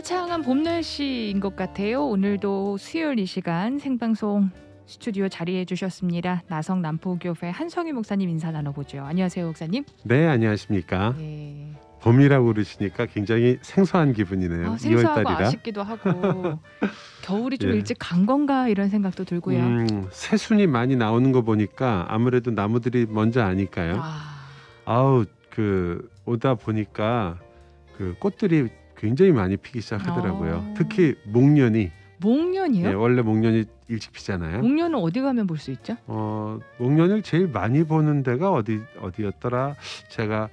화창한 봄 날씨인 것 같아요. 오늘도 수요일 이 시간 생방송 스튜디오 자리해 주셨습니다. 나성 남포교회 한성희 목사님 인사 나눠보죠. 안녕하세요, 목사님. 네, 안녕하십니까. 네. 봄이라고 그러시니까 굉장히 생소한 기분이네요. 2월 생소하고 달이라. 아쉽기도 하고 겨울이 좀 예. 일찍 간 건가 이런 생각도 들고요. 새순이 많이 나오는 거 보니까 아무래도 나무들이 먼저 아니까요. 아우, 오다 보니까 그 꽃들이 굉장히 많이 피기 시작하더라고요. 특히 목련이. 목련이요? 네, 원래 목련이 일찍 피잖아요. 목련은 어디 가면 볼 수 있죠? 목련을 제일 많이 보는 데가 어디였더라? 제가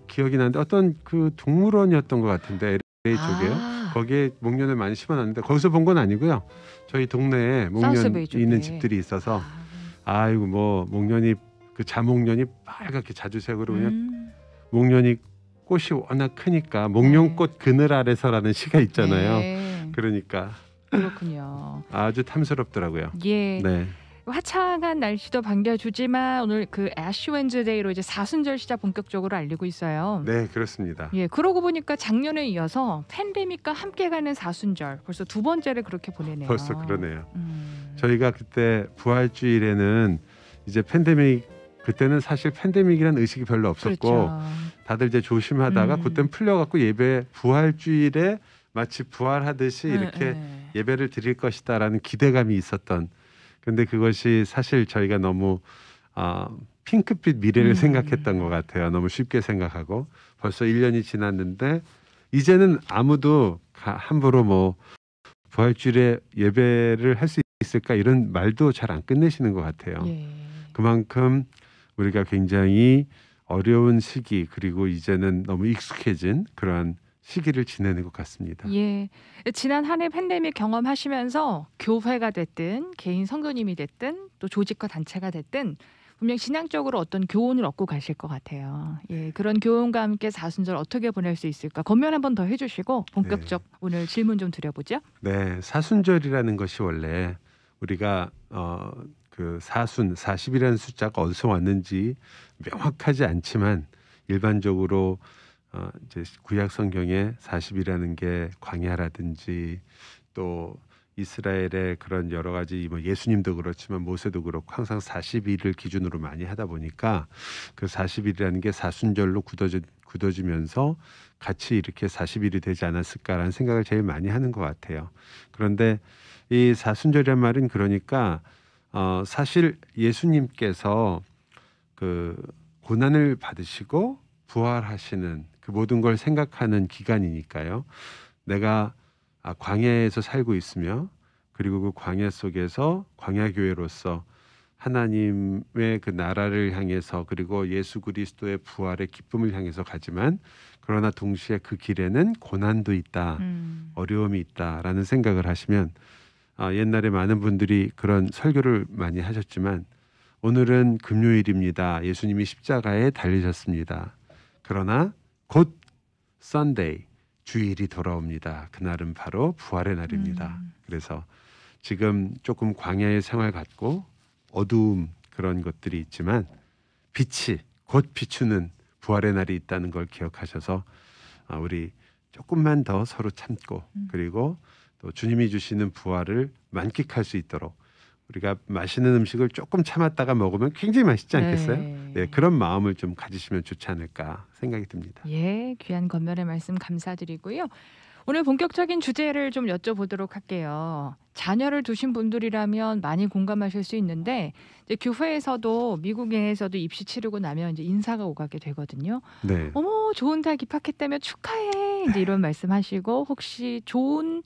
기억이 나는데 어떤 그 동물원이었던 것 같은데 LA 쪽에요. 거기에 목련을 많이 심어놨는데 거기서 본 건 아니고요. 저희 동네에 목련 있는 집들이 있어서 아이고 뭐 목련이 그 자목련이 빨갛게 자주색으로 그냥 목련이 꽃이 워낙 크니까 목련꽃 그늘 아래서라는 시가 있잖아요. 네. 그러니까 그렇군요. 아주 탐스럽더라고요. 예. 네. 화창한 날씨도 반겨주지만 오늘 그 애쉬 웬즈데이로 이제 사순절 시작 본격적으로 알리고 있어요. 네, 그렇습니다. 예, 그러고 보니까 작년에 이어서 팬데믹과 함께 가는 사순절 벌써 두 번째를 그렇게 보내네요. 벌써 그러네요. 저희가 그때 부활주일에는 이제 그때는 사실 팬데믹이라는 의식이 별로 없었고 그렇죠. 다들 이제 조심하다가 그때는 풀려갖고 부활주일에 마치 부활하듯이 이렇게 예배를 드릴 것이다라는 기대감이 있었던. 근데 그것이 사실 저희가 너무 핑크빛 미래를 생각했던 것 같아요. 너무 쉽게 생각하고 벌써 1년이 지났는데 이제는 아무도 함부로 뭐 부활주일에 예배를 할 수 있을까 이런 말도 잘 안 끝내시는 것 같아요. 예. 그만큼 우리가 굉장히 어려운 시기 그리고 이제는 너무 익숙해진 그러한 시기를 지내는 것 같습니다. 예. 지난 한 해 팬데믹 경험하시면서 교회가 됐든 개인 성도님이 됐든 또 조직과 단체가 됐든 분명 신앙적으로 어떤 교훈을 얻고 가실 것 같아요. 예, 그런 교훈과 함께 사순절 어떻게 보낼 수 있을까? 건면 한번 더 해주시고 본격적 오늘 질문 좀 드려보죠. 네, 사순절이라는 것이 원래 우리가 그 40이라는 숫자가 어디서 왔는지 명확하지 않지만 일반적으로 이제 구약 성경에 40이라는 게 광야라든지 또 이스라엘의 그런 여러 가지 뭐 예수님도 그렇지만 모세도 그렇고 항상 40일을 기준으로 많이 하다 보니까 그 40일이라는 게 사순절로 굳어지면서 같이 이렇게 40일이 되지 않았을까라는 생각을 제일 많이 하는 것 같아요. 그런데 이 사순절이란 말은 그러니까 사실 예수님께서 그 고난을 받으시고 부활하시는 그 모든 걸 생각하는 기간이니까요. 내가 광야에서 살고 있으며 그리고 그 광야 속에서 광야교회로서 하나님의 그 나라를 향해서 그리고 예수 그리스도의 부활의 기쁨을 향해서 가지만 그러나 동시에 그 길에는 고난도 있다, 어려움이 있다라는 생각을 하시면 옛날에 많은 분들이 그런 설교를 많이 하셨지만 오늘은 금요일입니다. 예수님이 십자가에 달리셨습니다. 그러나 곧 Sunday, 주일이 돌아옵니다. 그날은 바로 부활의 날입니다. 그래서 지금 조금 광야의 생활 같고 어두움 그런 것들이 있지만 빛이 곧 비추는 부활의 날이 있다는 걸 기억하셔서 우리 조금만 더 서로 참고 그리고 또 주님이 주시는 부활을 만끽할 수 있도록 우리가 맛있는 음식을 조금 참았다가 먹으면 굉장히 맛있지 않겠어요? 네, 그런 마음을 좀 가지시면 좋지 않을까 생각이 듭니다. 예, 귀한 건면의 말씀 감사드리고요. 오늘 본격적인 주제를 좀 여쭤보도록 할게요. 자녀를 두신 분들이라면 많이 공감하실 수 있는데 이제 교회에서도 미국에서도 입시 치르고 나면 이제 인사가 오가게 되거든요. 네. 어머, 좋은 달 입학했다며 축하해. 이제 이런 말씀하시고 혹시 좋은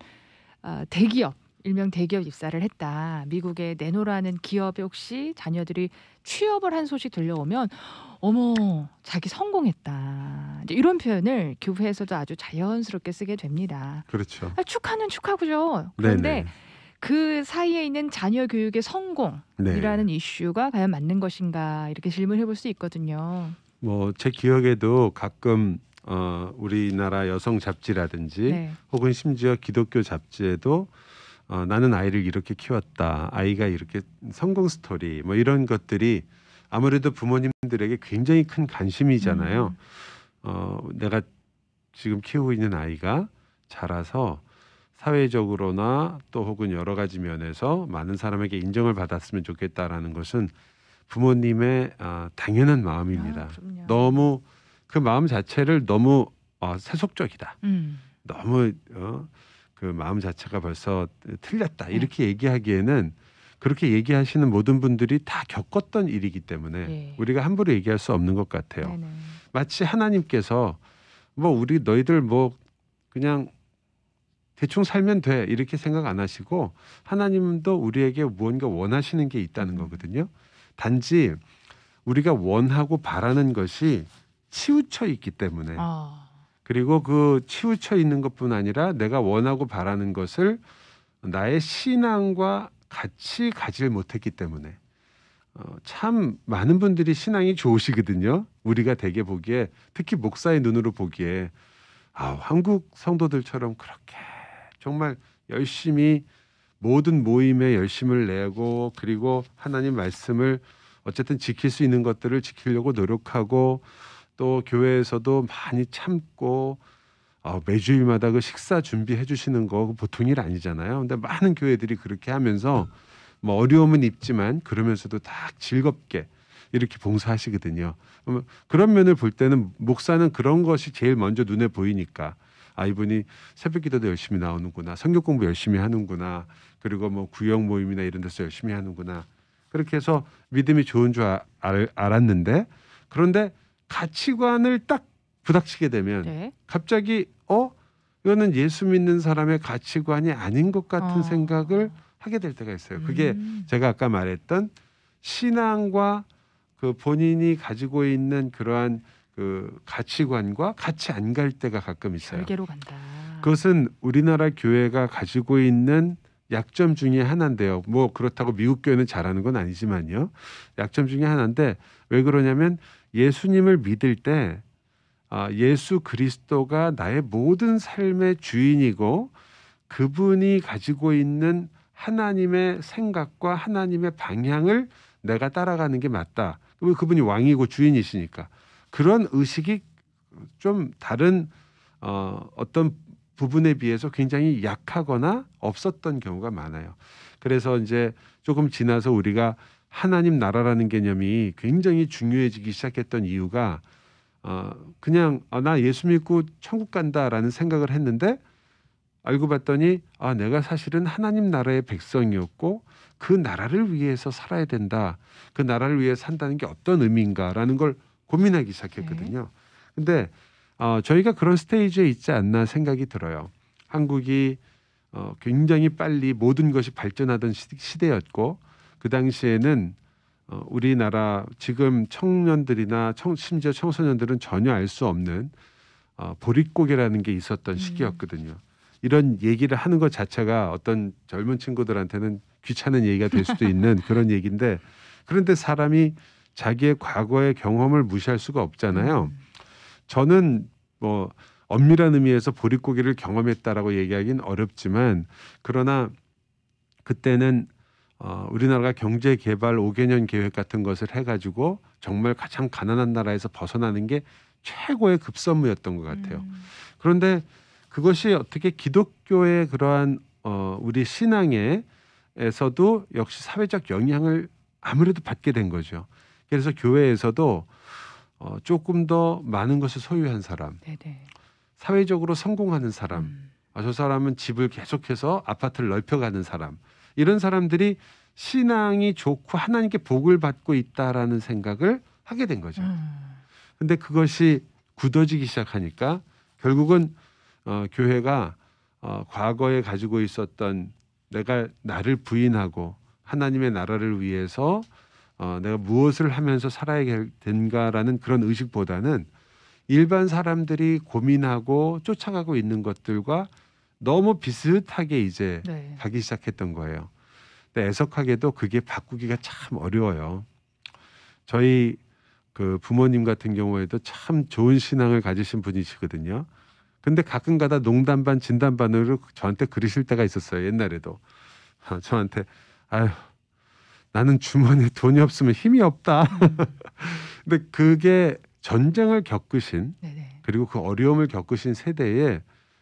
대기업 일명 대기업 입사를 했다. 미국에 내노라는 기업에 혹시 자녀들이 취업을 한 소식 들려오면 어머 자기 성공했다. 이제 이런 표현을 교회에서도 아주 자연스럽게 쓰게 됩니다. 그렇죠. 축하는 축하고죠. 그런데 네네. 그 사이에 있는 자녀 교육의 성공이라는 이슈가 과연 맞는 것인가 이렇게 질문해 볼 수 있거든요. 뭐 제 기억에도 가끔 우리나라 여성 잡지라든지 혹은 심지어 기독교 잡지에도 나는 아이를 이렇게 키웠다. 아이가 이렇게 성공 스토리 뭐 이런 것들이 아무래도 부모님들에게 굉장히 큰 관심이잖아요. 내가 지금 키우고 있는 아이가 자라서 사회적으로나 또 혹은 여러 가지 면에서 많은 사람에게 인정을 받았으면 좋겠다라는 것은 부모님의 당연한 마음입니다. 그럼요. 너무 그 마음 자체를 너무 세속적이다. 너무 그 마음 자체가 벌써 틀렸다. 네. 이렇게 얘기하기에는 그렇게 얘기하시는 모든 분들이 다 겪었던 일이기 때문에 예. 우리가 함부로 얘기할 수 없는 것 같아요. 네네. 마치 하나님께서 뭐 우리 너희들 뭐 그냥 대충 살면 돼 이렇게 생각 안 하시고 하나님도 우리에게 무언가 원하시는 게 있다는 거거든요. 단지 우리가 원하고 바라는 것이 치우쳐 있기 때문에 그리고 그 치우쳐 있는 것뿐 아니라 내가 원하고 바라는 것을 나의 신앙과 같이 가질 못했기 때문에 참 많은 분들이 신앙이 좋으시거든요. 우리가 대개 보기에 특히 목사의 눈으로 보기에 한국 성도들처럼 그렇게 정말 열심히 모든 모임에 열심을 내고 그리고 하나님 말씀을 어쨌든 지킬 수 있는 것들을 지키려고 노력하고 또 교회에서도 많이 참고 매주일마다 그 식사 준비해 주시는 거 보통 일 아니잖아요. 근데 많은 교회들이 그렇게 하면서 뭐 어려움은 있지만 그러면서도 다 즐겁게 이렇게 봉사하시거든요. 그런 면을 볼 때는 목사는 그런 것이 제일 먼저 눈에 보이니까 이분이 새벽 기도도 열심히 나오는구나. 성경 공부 열심히 하는구나. 그리고 뭐 구역 모임이나 이런 데서 열심히 하는구나. 그렇게 해서 믿음이 좋은 줄 알았는데 그런데 가치관을 딱 부닥치게 되면 네. 갑자기 이거는 예수 믿는 사람의 가치관이 아닌 것 같은 생각을 하게 될 때가 있어요. 그게 제가 아까 말했던 신앙과 그 본인이 가지고 있는 그러한 그 가치관과 같이 안 갈 때가 가끔 있어요. 별개로 간다. 그것은 우리나라 교회가 가지고 있는 약점 중에 하나인데요. 뭐 그렇다고 미국 교회는 잘하는 건 아니지만요. 약점 중에 하나인데 왜 그러냐면 예수님을 믿을 때 예수 그리스도가 나의 모든 삶의 주인이고 그분이 가지고 있는 하나님의 생각과 하나님의 방향을 내가 따라가는 게 맞다. 그분이 왕이고 주인이시니까 그런 의식이 좀 다른 어떤 부분에 비해서 굉장히 약하거나 없었던 경우가 많아요. 그래서 이제 조금 지나서 우리가 하나님 나라라는 개념이 굉장히 중요해지기 시작했던 이유가 그냥 나 예수 믿고 천국 간다라는 생각을 했는데 알고 봤더니 내가 사실은 하나님 나라의 백성이었고 그 나라를 위해서 살아야 된다. 그 나라를 위해 산다는 게 어떤 의미인가라는 걸 고민하기 시작했거든요. 근데 저희가 그런 스테이지에 있지 않나 생각이 들어요. 한국이 굉장히 빨리 모든 것이 발전하던 시대였고 그 당시에는 우리나라 지금 청년들이나 심지어 청소년들은 전혀 알 수 없는 보릿고개라는 게 있었던 시기였거든요. 이런 얘기를 하는 것 자체가 어떤 젊은 친구들한테는 귀찮은 얘기가 될 수도 있는 그런 얘기인데 그런데 사람이 자기의 과거의 경험을 무시할 수가 없잖아요. 저는 뭐 엄밀한 의미에서 보릿고개를 경험했다라고 얘기하기는 어렵지만 그러나 그때는 우리나라가 경제개발 5개년 계획 같은 것을 해가지고 정말 가장 가난한 나라에서 벗어나는 게 최고의 급선무였던 것 같아요. 그런데 그것이 어떻게 기독교의 그러한 우리 신앙에서도 역시 사회적 영향을 아무래도 받게 된 거죠. 그래서 교회에서도 조금 더 많은 것을 소유한 사람, 사회적으로 성공하는 사람, 저 사람은 집을 계속해서 아파트를 넓혀가는 사람, 이런 사람들이 신앙이 좋고 하나님께 복을 받고 있다라는 생각을 하게 된 거죠. 근데 그것이 굳어지기 시작하니까 결국은 교회가 과거에 가지고 있었던 내가 나를 부인하고 하나님의 나라를 위해서 내가 무엇을 하면서 살아야 된가라는 그런 의식보다는 일반 사람들이 고민하고 쫓아가고 있는 것들과 너무 비슷하게 이제 가기 시작했던 거예요. 근데 애석하게도 그게 바꾸기가 참 어려워요. 저희 그 부모님 같은 경우에도 참 좋은 신앙을 가지신 분이시거든요. 근데 가끔 가다 농담 반 진담 반으로 저한테 그러실 때가 있었어요. 옛날에도. 저한테 나는 주머니에 돈이 없으면 힘이 없다. 근데 그게 전쟁을 겪으신 그리고 그 어려움을 겪으신 세대에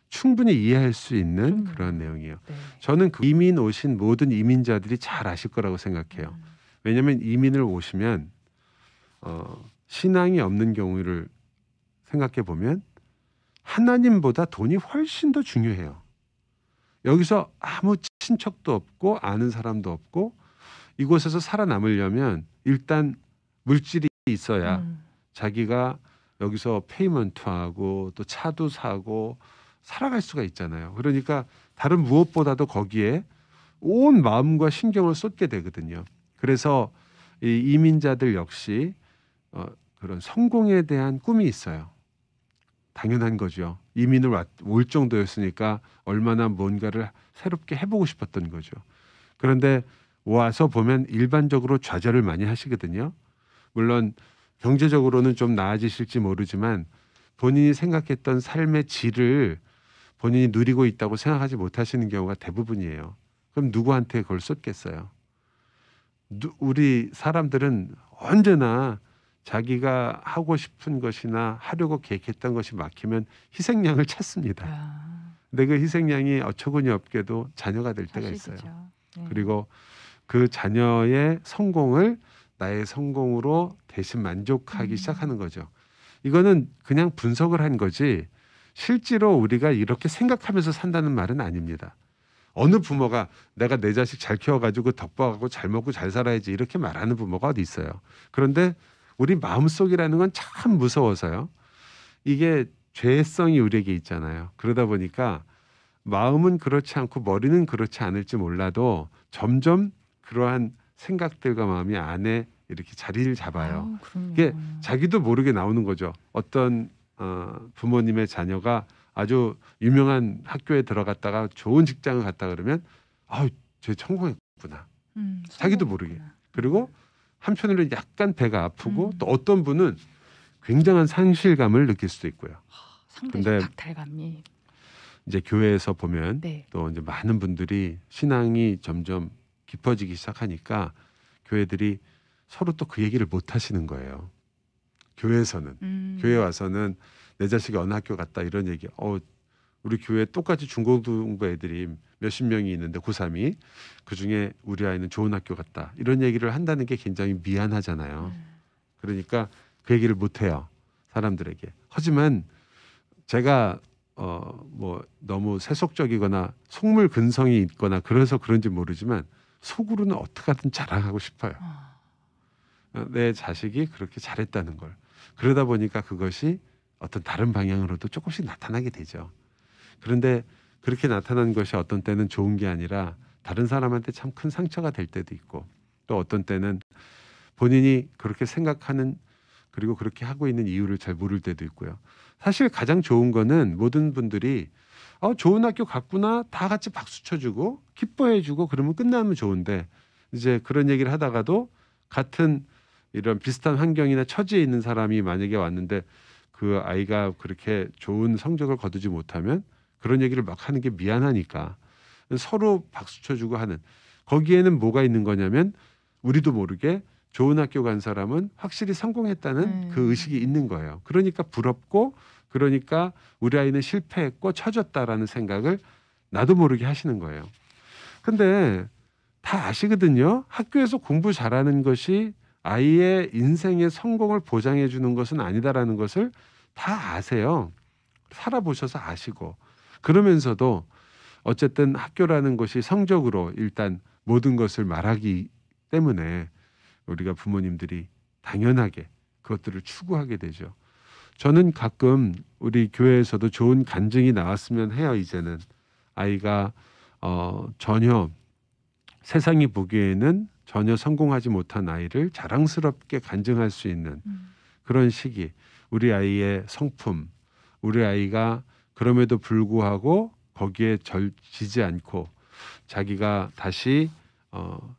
충분히 이해할 수 있는 그럼요. 그런 내용이에요. 네. 저는 그 이민 오신 모든 이민자들이 잘 아실 거라고 생각해요. 왜냐하면 이민을 오시면 신앙이 없는 경우를 생각해 보면 하나님보다 돈이 훨씬 더 중요해요. 여기서 아무 친척도 없고 아는 사람도 없고 이곳에서 살아남으려면 일단 물질이 있어야 자기가 여기서 페이먼트하고 또 차도 사고 살아갈 수가 있잖아요. 그러니까 다른 무엇보다도 거기에 온 마음과 신경을 쏟게 되거든요. 그래서 이 이민자들 역시 그런 성공에 대한 꿈이 있어요. 당연한 거죠. 이민을 올 정도였으니까 얼마나 뭔가를 새롭게 해보고 싶었던 거죠. 그런데 와서 보면 일반적으로 좌절을 많이 하시거든요. 물론 경제적으로는 좀 나아지실지 모르지만 본인이 생각했던 삶의 질을 본인이 누리고 있다고 생각하지 못하시는 경우가 대부분이에요. 그럼 누구한테 그걸 쏟겠어요? 우리 사람들은 언제나 자기가 하고 싶은 것이나 하려고 계획했던 것이 막히면 희생양을 찾습니다. 아, 근데 그 희생양이 어처구니 없게도 자녀가 될 때가 있어요. 사실이죠. 네. 그리고 그 자녀의 성공을 나의 성공으로 대신 만족하기 시작하는 거죠. 이거는 그냥 분석을 한 거지 실제로 우리가 이렇게 생각하면서 산다는 말은 아닙니다. 어느 부모가 내가 내 자식 잘 키워가지고 덕복하고 잘 먹고 잘 살아야지 이렇게 말하는 부모가 어디 있어요. 그런데 우리 마음속이라는 건 참 무서워서요. 이게 죄성이 우리에게 있잖아요. 그러다 보니까 마음은 그렇지 않고 머리는 그렇지 않을지 몰라도 점점 그러한 생각들과 마음이 안에 이렇게 자리를 잡아요. 아우, 그럼요. 이게 자기도 모르게 나오는 거죠. 어떤 부모님의 자녀가 아주 유명한 학교에 들어갔다가 좋은 직장을 갔다 그러면 쟤 성공했구나. 자기도 모르게. 성공했구나. 그리고 한편으로 약간 배가 아프고 음. 또 어떤 분은 굉장한 상실감을 느낄 수도 있고요. 상대적 근데 박탈감이. 이제 교회에서 보면 네. 또 이제 많은 분들이 신앙이 점점 깊어지기 시작하니까 교회들이 서로 또 그 얘기를 못 하시는 거예요. 교회에서는 교회 와서는 내 자식이 어느 학교 갔다 이런 얘기. 우리 교회 똑같이 중고등부 애들이 몇십 명이 있는데 고3이 그중에 우리 아이는 좋은 학교 갔다 이런 얘기를 한다는 게 굉장히 미안하잖아요. 그러니까 그 얘기를 못 해요. 사람들에게. 하지만 제가 뭐 너무 세속적이거나 속물 근성이 있거나 그래서 그런지 모르지만 속으로는 어떻게 하든 자랑하고 싶어요. 내 자식이 그렇게 잘했다는 걸. 그러다 보니까 그것이 어떤 다른 방향으로도 조금씩 나타나게 되죠. 그런데 그렇게 나타난 것이 어떤 때는 좋은 게 아니라 다른 사람한테 참 큰 상처가 될 때도 있고 또 어떤 때는 본인이 그렇게 생각하는 그리고 그렇게 하고 있는 이유를 잘 모를 때도 있고요. 사실 가장 좋은 거는 모든 분들이 좋은 학교 갔구나 다 같이 박수 쳐주고 기뻐해주고 그러면 끝나면 좋은데 이제 그런 얘기를 하다가도 같은 이런 비슷한 환경이나 처지에 있는 사람이 만약에 왔는데 그 아이가 그렇게 좋은 성적을 거두지 못하면 그런 얘기를 막 하는 게 미안하니까 서로 박수 쳐주고 하는 거기에는 뭐가 있는 거냐면 우리도 모르게 좋은 학교 간 사람은 확실히 성공했다는 그 의식이 있는 거예요. 그러니까 부럽고 그러니까 우리 아이는 실패했고 처졌다라는 생각을 나도 모르게 하시는 거예요. 근데 다 아시거든요. 학교에서 공부 잘하는 것이 아이의 인생의 성공을 보장해 주는 것은 아니다라는 것을 다 아세요. 살아보셔서 아시고 그러면서도 어쨌든 학교라는 것이 성적으로 일단 모든 것을 말하기 때문에 우리가 부모님들이 당연하게 그것들을 추구하게 되죠. 저는 가끔 우리 교회에서도 좋은 간증이 나왔으면 해요. 이제는 아이가 전혀 세상이 보기에는 전혀 성공하지 못한 아이를 자랑스럽게 간증할 수 있는 그런 시기. 우리 아이의 성품, 우리 아이가 그럼에도 불구하고 거기에 절지지 않고 자기가 다시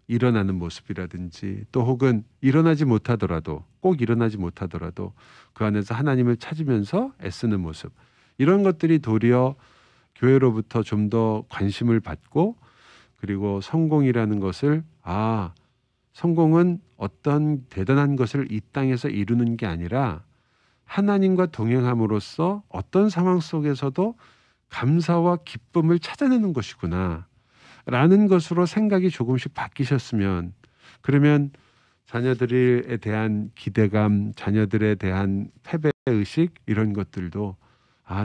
일어나는 모습이라든지 또 혹은 일어나지 못하더라도 꼭 일어나지 못하더라도 그 안에서 하나님을 찾으면서 애쓰는 모습 이런 것들이 도리어 교회로부터 좀 더 관심을 받고 그리고 성공이라는 것을 성공은 어떤 대단한 것을 이 땅에서 이루는 게 아니라 하나님과 동행함으로써 어떤 상황 속에서도 감사와 기쁨을 찾아내는 것이구나 라는 것으로 생각이 조금씩 바뀌셨으면, 그러면 자녀들에 대한 기대감, 자녀들에 대한 패배의식 이런 것들도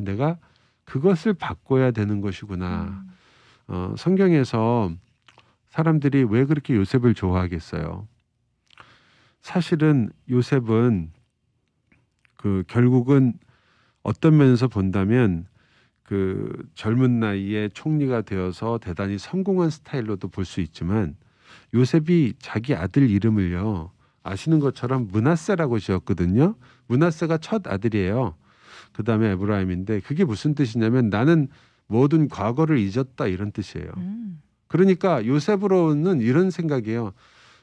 내가 그것을 바꿔야 되는 것이구나. 성경에서 사람들이 왜 그렇게 요셉을 좋아하겠어요? 사실은 요셉은 결국은 어떤 면에서 본다면 젊은 나이에 총리가 되어서 대단히 성공한 스타일로도 볼 수 있지만, 요셉이 자기 아들 이름을요, 아시는 것처럼 므낫세라고 지었거든요. 므낫세가 첫 아들이에요. 그 다음에 에브라임인데, 그게 무슨 뜻이냐면 나는 모든 과거를 잊었다 이런 뜻이에요. 그러니까 요셉으로는 이런 생각이에요.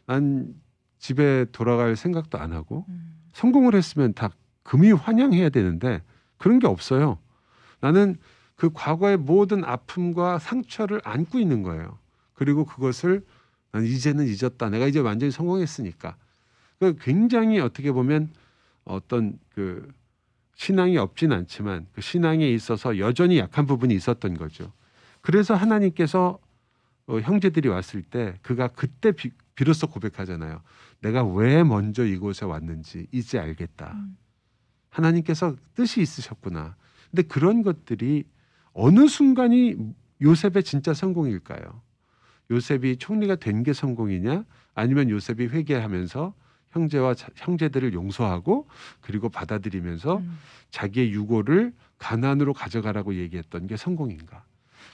난 집에 돌아갈 생각도 안 하고 성공을 했으면 다 금이 환영해야 되는데 그런 게 없어요. 나는 그 과거의 모든 아픔과 상처를 안고 있는 거예요. 그리고 그것을 난 이제는 잊었다. 내가 이제 완전히 성공했으니까. 굉장히 어떻게 보면 어떤 신앙이 없진 않지만 그 신앙에 있어서 여전히 약한 부분이 있었던 거죠. 그래서 하나님께서 형제들이 왔을 때 그가 그때 비로소 고백하잖아요. 내가 왜 먼저 이곳에 왔는지 이제 알겠다. 하나님께서 뜻이 있으셨구나. 근데 그런 것들이 어느 순간이 요셉의 진짜 성공일까요? 요셉이 총리가 된 게 성공이냐? 아니면 요셉이 회개하면서 형제들을 용서하고 그리고 받아들이면서 자기의 유고를 가나안으로 가져가라고 얘기했던 게 성공인가?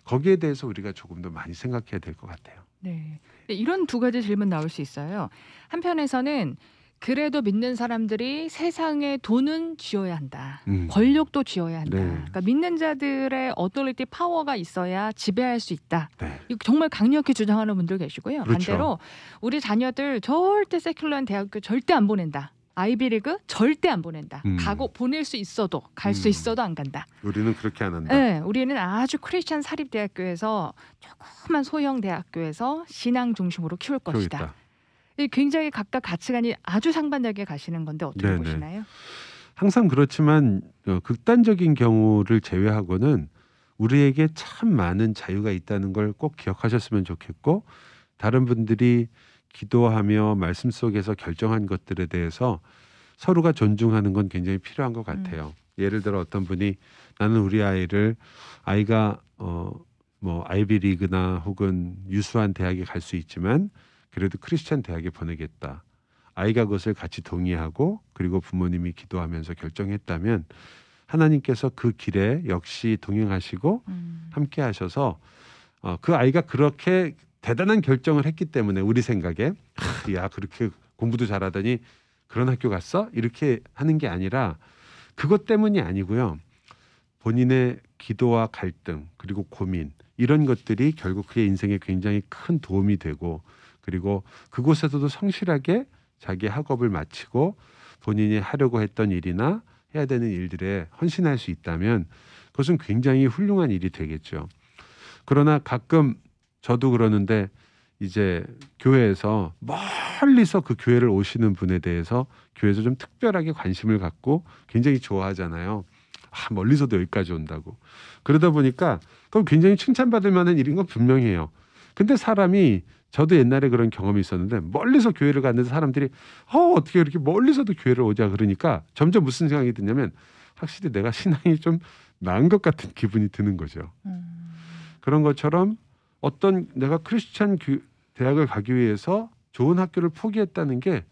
거기에 대해서 우리가 조금 더 많이 생각해야 될 것 같아요. 네. 이런 두 가지 질문 나올 수 있어요. 한편에서는 그래도 믿는 사람들이 세상에 돈은 쥐어야 한다. 권력도 쥐어야 한다. 네. 그러니까 믿는 자들의 어토리티 파워가 있어야 지배할 수 있다. 네. 이거 정말 강력히 주장하는 분들 계시고요. 그렇죠. 반대로 우리 자녀들 절대 세큘러한 대학교 절대 안 보낸다. 아이비리그 절대 안 보낸다. 가고 보낼 수 있어도 갈 수 있어도 안 간다. 우리는 그렇게 안 한다. 네, 우리는 아주 크리스찬 사립대학교에서 조그만 소형 대학교에서 신앙 중심으로 키울 것이다. 있다. 굉장히 각각 가치관이 아주 상반되게 가시는 건데 어떻게 네네. 보시나요? 항상 그렇지만 극단적인 경우를 제외하고는 우리에게 참 많은 자유가 있다는 걸 꼭 기억하셨으면 좋겠고, 다른 분들이 기도하며 말씀 속에서 결정한 것들에 대해서 서로가 존중하는 건 굉장히 필요한 것 같아요. 예를 들어 어떤 분이 나는 우리 아이가 뭐 아이비리그나 혹은 유수한 대학에 갈 수 있지만 그래도 크리스찬 대학에 보내겠다. 아이가 그것을 같이 동의하고 그리고 부모님이 기도하면서 결정했다면 하나님께서 그 길에 역시 동행하시고 함께 하셔서 그 아이가 그렇게 대단한 결정을 했기 때문에 우리 생각에 야 그렇게 공부도 잘하더니 그런 학교 갔어? 이렇게 하는 게 아니라 그것 때문이 아니고요. 본인의 기도와 갈등 그리고 고민 이런 것들이 결국 그의 인생에 굉장히 큰 도움이 되고 그리고 그곳에서도 성실하게 자기 학업을 마치고 본인이 하려고 했던 일이나 해야 되는 일들에 헌신할 수 있다면 그것은 굉장히 훌륭한 일이 되겠죠. 그러나 가끔 저도 그러는데 이제 교회에서 멀리서 그 교회를 오시는 분에 대해서 교회에서 좀 특별하게 관심을 갖고 굉장히 좋아하잖아요. 멀리서도 여기까지 온다고. 그러다 보니까 그건 굉장히 칭찬받을 만한 일인 건 분명해요. 근데 사람이 저도 옛날에 그런 경험이 있었는데 멀리서 교회를 갔는데 사람들이 어떻게 이렇게 멀리서도 교회를 오자 그러니까 점점 무슨 생각이 드냐면 확실히 내가 신앙이 좀 나은 것 같은 기분이 드는 거죠. 그런 것처럼 어떤 내가 크리스찬 대학을 가기 위해서 좋은 학교를 포기했다는 게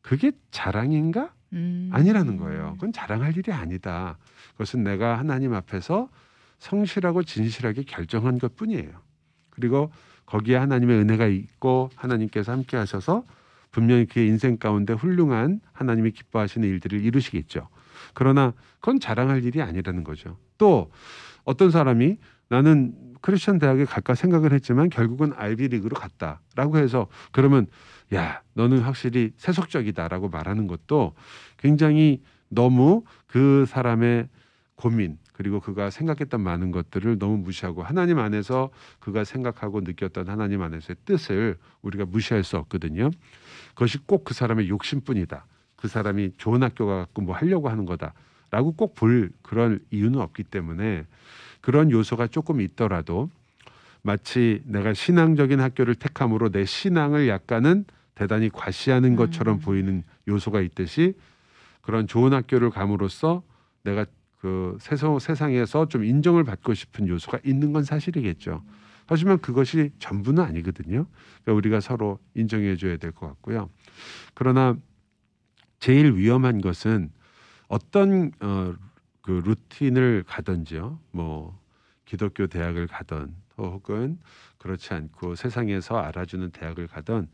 그게 자랑인가? 아니라는 거예요. 그건 자랑할 일이 아니다. 그것은 내가 하나님 앞에서 성실하고 진실하게 결정한 것뿐이에요. 그리고 거기에 하나님의 은혜가 있고 하나님께서 함께 하셔서 분명히 그의 인생 가운데 훌륭한 하나님이 기뻐하시는 일들을 이루시겠죠. 그러나 그건 자랑할 일이 아니라는 거죠. 또 어떤 사람이 나는 크리스천 대학에 갈까 생각을 했지만 결국은 아이비리그로 갔다라고 해서 그러면 야 너는 확실히 세속적이다라고 말하는 것도 굉장히 너무 그 사람의 고민 그리고 그가 생각했던 많은 것들을 너무 무시하고 하나님 안에서 그가 생각하고 느꼈던 하나님 안에서의 뜻을 우리가 무시할 수 없거든요. 그것이 꼭 그 사람의 욕심뿐이다. 그 사람이 좋은 학교 가고 뭐 하려고 하는 거다라고 꼭 볼 그런 이유는 없기 때문에 그런 요소가 조금 있더라도 마치 내가 신앙적인 학교를 택함으로 내 신앙을 약간은 대단히 과시하는 것처럼 보이는 요소가 있듯이 그런 좋은 학교를 감으로써 내가 그 세상에서 좀 인정을 받고 싶은 요소가 있는 건 사실이겠죠. 하지만 그것이 전부는 아니거든요. 그러니까 우리가 서로 인정해 줘야 될 것 같고요. 그러나 제일 위험한 것은 어떤 그 루틴을 가든지요. 뭐 기독교 대학을 가든 혹은 그렇지 않고 세상에서 알아주는 대학을 가든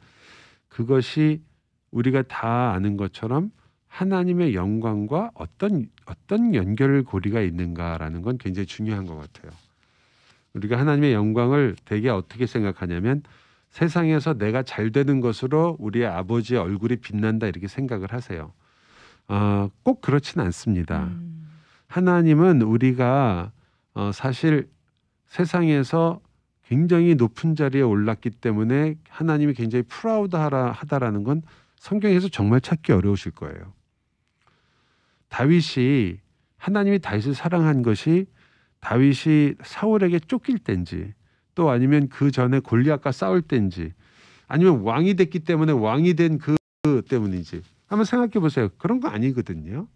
그것이 우리가 다 아는 것처럼 하나님의 영광과 어떤 연결고리가 있는가라는 건 굉장히 중요한 것 같아요. 우리가 하나님의 영광을 되게 어떻게 생각하냐면 세상에서 내가 잘 되는 것으로 우리의 아버지의 얼굴이 빛난다 이렇게 생각을 하세요. 꼭 그렇진 않습니다. 하나님은 우리가 사실 세상에서 굉장히 높은 자리에 올랐기 때문에 하나님이 굉장히 프라우드하다라는 건 성경에서 정말 찾기 어려우실 거예요. 다윗이 하나님이 다윗을 사랑한 것이 다윗이 사울에게 쫓길 때인지 또 아니면 그 전에 골리앗과 싸울 때인지 아니면 왕이 됐기 때문에 왕이 된 그 때문인지 한번 생각해 보세요. 그런 거 아니거든요.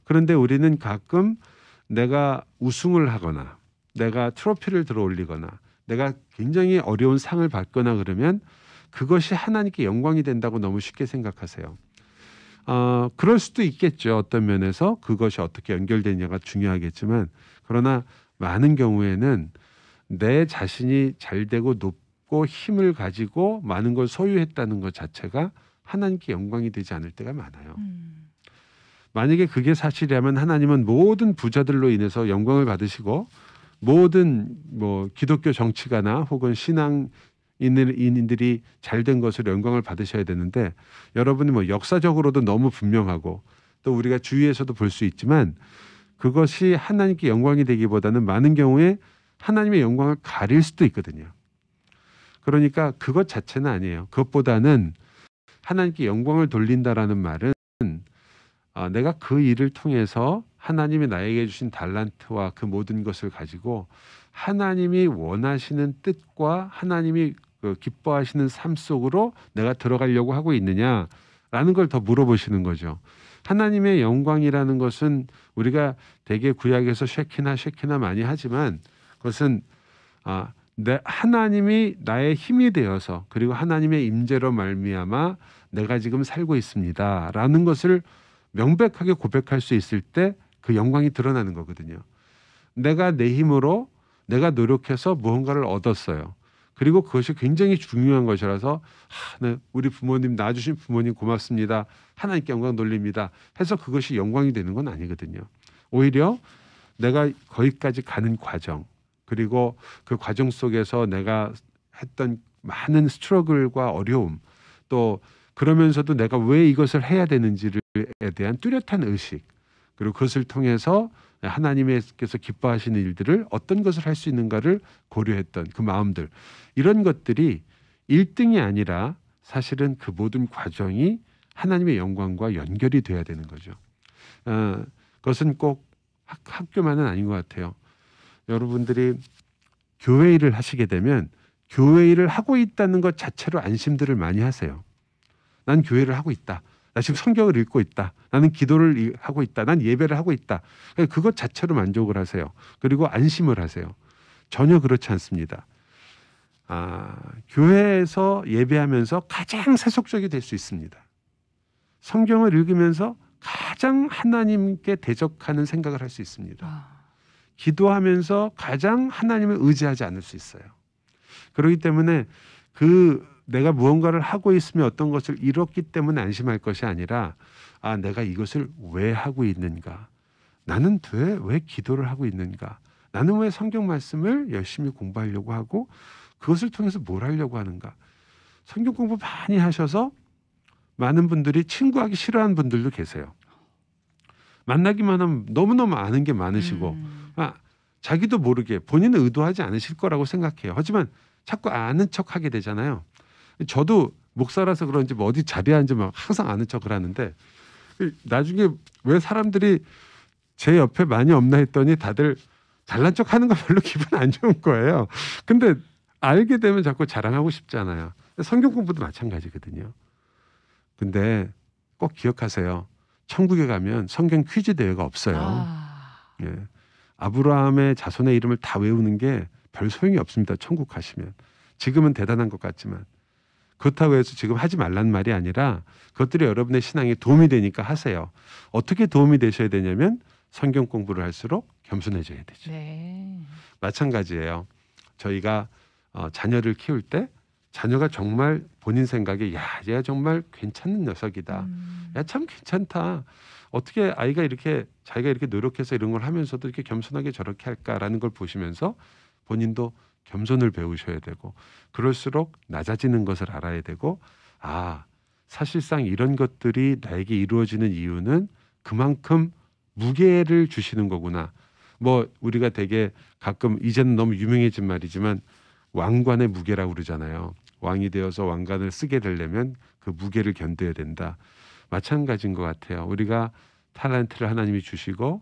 그런데 우리는 가끔 내가 우승을 하거나 내가 트로피를 들어올리거나 내가 굉장히 어려운 상을 받거나 그러면 그것이 하나님께 영광이 된다고 너무 쉽게 생각하세요. 그럴 수도 있겠죠. 어떤 면에서 그것이 어떻게 연결되느냐가 중요하겠지만 그러나 많은 경우에는 내 자신이 잘되고 높고 힘을 가지고 많은 걸 소유했다는 것 자체가 하나님께 영광이 되지 않을 때가 많아요. 만약에 그게 사실이라면 하나님은 모든 부자들로 인해서 영광을 받으시고 모든 뭐 기독교 정치가나 혹은 신앙인들이 잘된 것으로 영광을 받으셔야 되는데 여러분이 뭐 역사적으로도 너무 분명하고 또 우리가 주위에서도 볼 수 있지만 그것이 하나님께 영광이 되기보다는 많은 경우에 하나님의 영광을 가릴 수도 있거든요. 그러니까 그것 자체는 아니에요. 그것보다는 하나님께 영광을 돌린다라는 말은 내가 그 일을 통해서 하나님이 나에게 주신 달란트와 그 모든 것을 가지고 하나님이 원하시는 뜻과 하나님이 기뻐하시는 삶 속으로 내가 들어가려고 하고 있느냐라는 걸 더 물어보시는 거죠. 하나님의 영광이라는 것은 우리가 대개 구약에서 쉐키나 많이 하지만 그것은 하나님이 나의 힘이 되어서 그리고 하나님의 임재로 말미암아 내가 지금 살고 있습니다라는 것을 명백하게 고백할 수 있을 때 그 영광이 드러나는 거거든요. 내가 내 힘으로 내가 노력해서 무언가를 얻었어요. 그리고 그것이 굉장히 중요한 것이라서 우리 부모님 낳아주신 부모님 고맙습니다. 하나님께 영광 돌립니다. 해서 그것이 영광이 되는 건 아니거든요. 오히려 내가 거기까지 가는 과정 그리고 그 과정 속에서 내가 했던 많은 스트러글과 어려움 또 그러면서도 내가 왜 이것을 해야 되는지에 대한 뚜렷한 의식 그리고 그것을 통해서 하나님께서 기뻐하시는 일들을 어떤 것을 할 수 있는가를 고려했던 그 마음들 이런 것들이 1등이 아니라 사실은 그 모든 과정이 하나님의 영광과 연결이 돼야 되는 거죠. 그것은 꼭 학교만은 아닌 것 같아요. 여러분들이 교회 일을 하시게 되면 교회 일을 하고 있다는 것 자체로 안심들을 많이 하세요. 난 교회를 하고 있다. 나 지금 성경을 읽고 있다. 나는 기도를 하고 있다. 난 예배를 하고 있다. 그것 자체로 만족을 하세요. 그리고 안심을 하세요. 전혀 그렇지 않습니다. 교회에서 예배하면서 가장 세속적이 될 수 있습니다. 성경을 읽으면서 가장 하나님께 대적하는 생각을 할 수 있습니다. 기도하면서 가장 하나님을 의지하지 않을 수 있어요. 그렇기 때문에 내가 무언가를 하고 있으면 어떤 것을 이뤘기 때문에 안심할 것이 아니라 내가 이것을 왜 하고 있는가? 나는 왜 기도를 하고 있는가? 나는 왜 성경 말씀을 열심히 공부하려고 하고 그것을 통해서 뭘 하려고 하는가? 성경 공부 많이 하셔서 많은 분들이 친구하기 싫어하는 분들도 계세요. 만나기만 하면 너무너무 아는 게 많으시고 자기도 모르게 본인은 의도하지 않으실 거라고 생각해요. 하지만 자꾸 아는 척하게 되잖아요. 저도 목사라서 그런지 뭐 어디 자리에 앉으면 항상 아는 척을 하는데 나중에 왜 사람들이 제 옆에 많이 없나 했더니 다들 잘난 척하는 거 별로 기분 안 좋은 거예요. 근데 알게 되면 자꾸 자랑하고 싶잖아요. 성경 공부도 마찬가지거든요. 근데 꼭 기억하세요. 천국에 가면 성경 퀴즈 대회가 없어요. 예. 아브라함의 자손의 이름을 다 외우는 게 별 소용이 없습니다. 천국 가시면. 지금은 대단한 것 같지만 그렇다고 해서 지금 하지 말란 말이 아니라 그것들이 여러분의 신앙에 도움이 되니까 하세요. 어떻게 도움이 되셔야 되냐면 성경 공부를 할수록 겸손해져야 되죠. 네. 마찬가지예요. 저희가 자녀를 키울 때 자녀가 정말 본인 생각에 야, 얘가 정말 괜찮은 녀석이다. 야, 참 괜찮다. 어떻게 아이가 이렇게 자기가 이렇게 노력해서 이런 걸 하면서도 이렇게 겸손하게 저렇게 할까라는 걸 보시면서 본인도 겸손을 배우셔야 되고 그럴수록 낮아지는 것을 알아야 되고 아, 사실상 이런 것들이 나에게 이루어지는 이유는 그만큼 무게를 주시는 거구나. 뭐 우리가 되게 가끔 이제는 너무 유명해진 말이지만 왕관의 무게라고 그러잖아요. 왕이 되어서 왕관을 쓰게 되려면 그 무게를 견뎌야 된다. 마찬가지인 것 같아요. 우리가 탤런트를 하나님이 주시고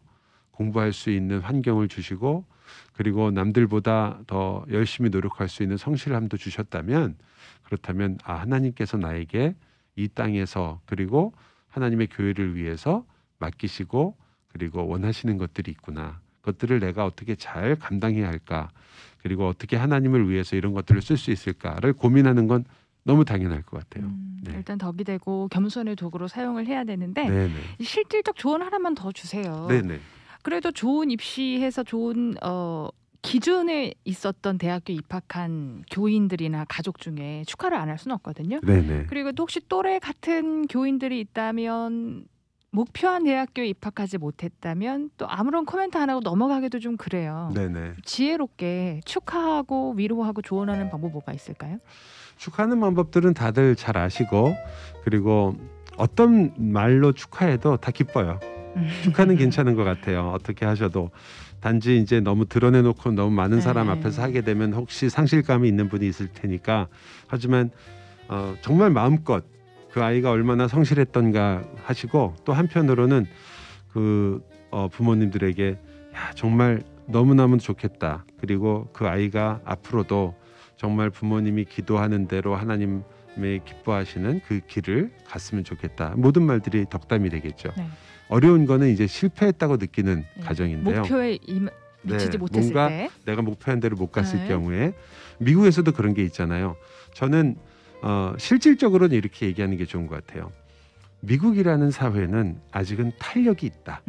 공부할 수 있는 환경을 주시고 그리고 남들보다 더 열심히 노력할 수 있는 성실함도 주셨다면 그렇다면 아, 하나님께서 나에게 이 땅에서 그리고 하나님의 교회를 위해서 맡기시고 그리고 원하시는 것들이 있구나. 그것들을 내가 어떻게 잘 감당해야 할까? 그리고 어떻게 하나님을 위해서 이런 것들을 쓸 수 있을까를 고민하는 건 너무 당연할 것 같아요. 네. 일단 덕이 되고 겸손의 도구로 사용을 해야 되는데 네네. 실질적 조언 하나만 더 주세요. 네네. 그래도 좋은 입시해서 좋은 기준에 있었던 대학교 입학한 교인들이나 가족 중에 축하를 안 할 수는 없거든요. 네네. 그리고 또 혹시 또래 같은 교인들이 있다면 목표한 대학교에 입학하지 못했다면 또 아무런 코멘트 안 하고 넘어가기도 좀 그래요. 네네. 지혜롭게 축하하고 위로하고 조언하는 방법 뭐가 있을까요? 축하하는 방법들은 다들 잘 아시고 그리고 어떤 말로 축하해도 다 기뻐요. 축하는 괜찮은 것 같아요. 어떻게 하셔도 단지 이제 너무 드러내놓고 너무 많은 사람 앞에서 하게 되면 혹시 상실감이 있는 분이 있을 테니까 하지만 정말 마음껏 그 아이가 얼마나 성실했던가 하시고 또 한편으로는 그 부모님들에게 야, 정말 너무너무 좋겠다. 그리고 그 아이가 앞으로도 정말 부모님이 기도하는 대로 하나님의 기뻐하시는 그 길을 갔으면 좋겠다. 모든 말들이 덕담이 되겠죠. 네. 어려운 거는 이제 실패했다고 느끼는 가정인데요. 목표에 미치지 네, 못했을 뭔가 때 내가 목표한 대로 못 갔을 네. 경우에 미국에서도 그런 게 있잖아요. 저는 실질적으로는 이렇게 얘기하는 게 좋은 것 같아요. 미국이라는 사회는 아직은 탄력이 있다.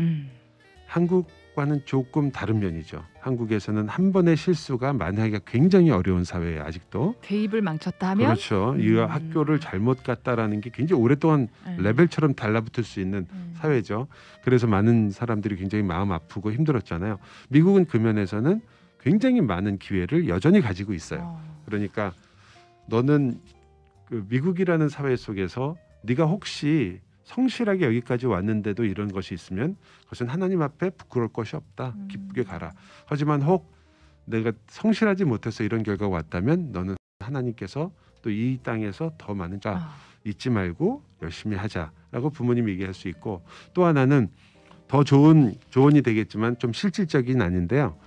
한국과는 조금 다른 면이죠. 한국에서는 한 번의 실수가 만회하기가 굉장히 어려운 사회예요. 아직도. 대입을 망쳤다 하면 그렇죠. 이 학교를 잘못 갔다라는 게 굉장히 오랫동안 레벨처럼 달라붙을 수 있는 사회죠. 그래서 많은 사람들이 굉장히 마음 아프고 힘들었잖아요. 미국은 그 면에서는 굉장히 많은 기회를 여전히 가지고 있어요. 그러니까 너는 그 미국이라는 사회 속에서 네가 혹시 성실하게 여기까지 왔는데도 이런 것이 있으면 그것은 하나님 앞에 부끄러울 것이 없다. 기쁘게 가라. 하지만 혹 내가 성실하지 못해서 이런 결과가 왔다면 너는 하나님께서 또 이 땅에서 더 많은 자 잊지 말고 열심히 하자라고 부모님이 얘기할 수 있고 또 하나는 더 좋은 조언이 되겠지만 좀 실질적인 아닌데요.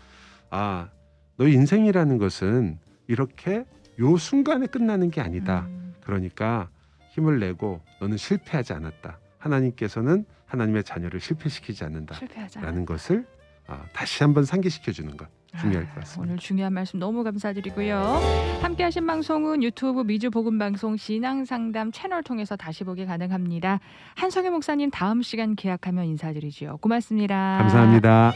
아, 너 인생이라는 것은 이렇게 요 순간에 끝나는 게 아니다. 그러니까 힘을 내고 너는 실패하지 않았다. 하나님께서는 하나님의 자녀를 실패시키지 않는다라는 것을 다시 한번 상기시켜 주는 것 중요할 것 같습니다. 오늘 중요한 말씀 너무 감사드리고요. 함께하신 방송은 유튜브 미주복음방송 신앙상담 채널 통해서 다시 보기 가능합니다. 한성희 목사님 다음 시간 계약하면 인사드리죠. 고맙습니다. 감사합니다.